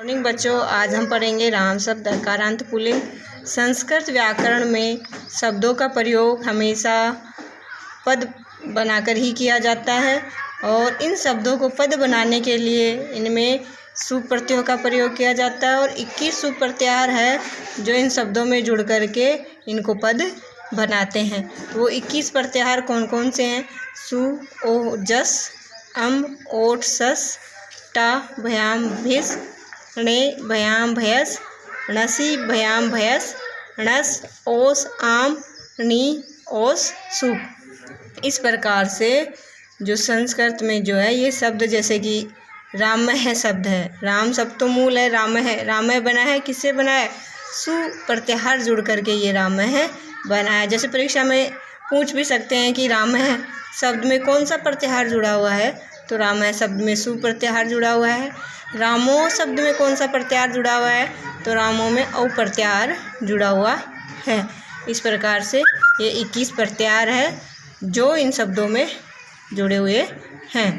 Morning बच्चों, आज हम पढ़ेंगे राम शब्द अकारांत पुल्लिंग। संस्कृत व्याकरण में शब्दों का प्रयोग हमेशा पद बनाकर ही किया जाता है और इन शब्दों को पद बनाने के लिए इनमें सुप प्रत्ययों का प्रयोग किया जाता है और 21 सुप प्रत्याहार है जो इन शब्दों में जुड़ करके इनको पद बनाते हैं। तो वो 21 प्रत्याहार कौन कौन से हैं? सु, ओ, जस, अम, ओट, सस, टा, भयाम, भिस, णे, भयाम, भयस, णसी, भयाम, भयस, णस, ओस, आम, नी, ओस, सुप। इस प्रकार से जो संस्कृत में जो है ये शब्द, जैसे कि रामः शब्द है, राम शब्द तो मूल है, रामः बना है, किससे बना है? सु प्रत्याहार जुड़ करके ये रामः बना है। जैसे परीक्षा में पूछ भी सकते हैं कि रामः शब्द में कौन सा प्रत्याहार जुड़ा हुआ है, तो रामः शब्द में सु प्रत्याहार जुड़ा हुआ है। रामो शब्द में कौन सा प्रत्याहार जुड़ा हुआ है, तो रामो में औ प्रत्याहार जुड़ा हुआ है। इस प्रकार से ये 21 प्रत्याहार है जो इन शब्दों में जुड़े हुए हैं।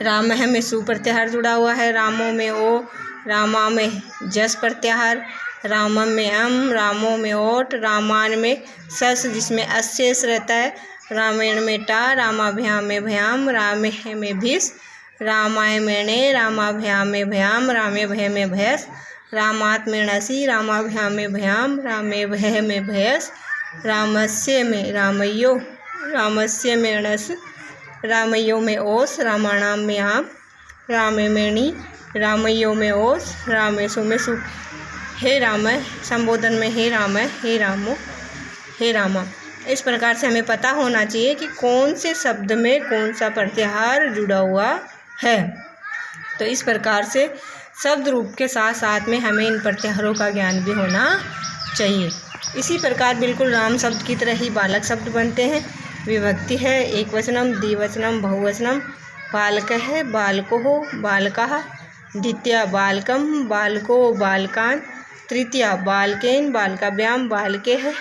रामः में सु प्रत्याहार जुड़ा हुआ है, रामो में ओ, रामा में जस प्रत्याहार, रामम में अम, रामो में ओट, रामान में सस जिसमें अशेष रहता है, रामायण में टा, रामाभ्याम में भयाम, रामे में भिस, रामाय में णे, रामाभ्याम में भयाम, रामे भय में भयस, रामात में णसी, रामाभ्याम में भयाम, रामे भय में भयस, रामस्य में रामयो, रामस्य में णस, रामयो में ओस, रामाणाम में आम, रामे में णी, रामयो में ओस, रामेशु में सुप। हे राम संबोधन में हे राम, हे रामो, हे रामा। इस प्रकार से हमें पता होना चाहिए कि कौन से शब्द में कौन सा प्रत्याहार जुड़ा हुआ है। तो इस प्रकार से शब्द रूप के साथ साथ में हमें इन प्रत्याहारों का ज्ञान भी होना चाहिए। इसी प्रकार बिल्कुल राम शब्द की तरह ही बालक शब्द बनते हैं। विभक्ति है एक वचनम, द्विवचनम, बहुवचनम। बालकः, बालको, बालकाः। द्वितीया बालकम, बालको, बालकान्। तृतीया बालकेन, बालकाभ्याम, बालकेः।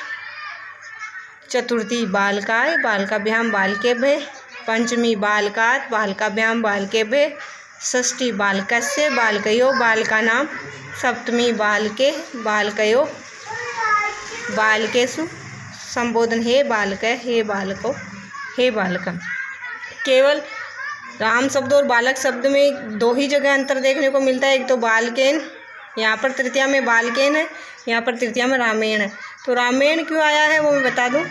चतुर्थी बालकाय, बालकाभ्याम, बालकेभ्यः। पंचमी बालकात्, बालकाभ्याम, बालकेभ्यः। षष्ठी बालकस्य, बालकयो, बालकानां। सप्तमी बालके, बालकयो, बालकेषु। संबोधन हे बालक, हे बालको, हे बालकम। केवल राम शब्द और बालक शब्द में दो ही जगह अंतर देखने को मिलता है। एक तो बालकेन, यहाँ पर तृतीया में बालकेन है, यहाँ पर तृतीया में रामेण है। तो रामेण क्यों आया है वो मैं बता दूँ।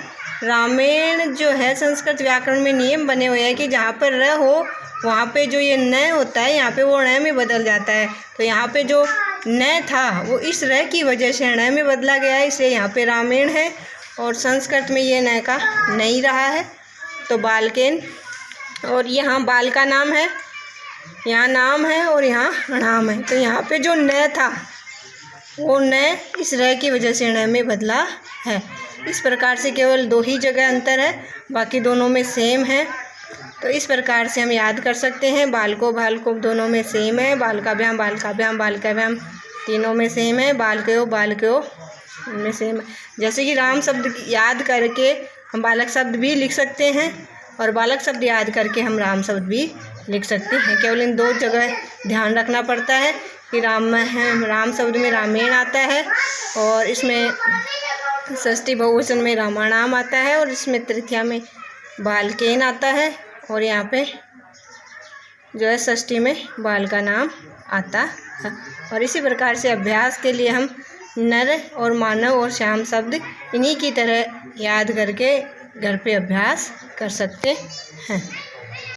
रामेण जो है संस्कृत व्याकरण में नियम बने हुए हैं कि जहाँ पर र हो वहाँ पे जो ये न होता है यहाँ पे वो ण में बदल जाता है। तो यहाँ पे जो न था वो इस र की वजह से ण में बदला गया है, इसलिए यहाँ पे रामेण है और संस्कृत में ये न का नहीं रहा है। तो बालकेन, और यहाँ बाल का नाम है, यहाँ नाम है और यहाँ नाम है। तो यहाँ पे जो न था वो न इस र की वजह से ण में बदला है। इस प्रकार से केवल दो ही जगह अंतर है, बाकी दोनों में सेम है। तो इस प्रकार से हम याद कर सकते हैं। बालको, बालको दोनों में सेम है, बालकाभ्याम, बालकाभ्याम, बालकाभ्याम तीनों में सेम है, बालकयो, बालकयो में सेम है। जैसे कि राम शब्द याद करके हम बालक शब्द भी लिख सकते हैं और बालक शब्द याद करके हम राम शब्द भी लिख सकते हैं। केवल इन दो जगह ध्यान रखना पड़ता है कि राम शब्द में रामेण आता है और इसमें षष्ठी बहुवचन में रामाणाम आता है और इसमें तृतीया में बालकेन आता है और यहाँ पे जो है षष्ठी में बाल का नाम आता है। और इसी प्रकार से अभ्यास के लिए हम नर और मानव और श्याम शब्द इन्हीं की तरह याद करके घर पे अभ्यास कर सकते हैं।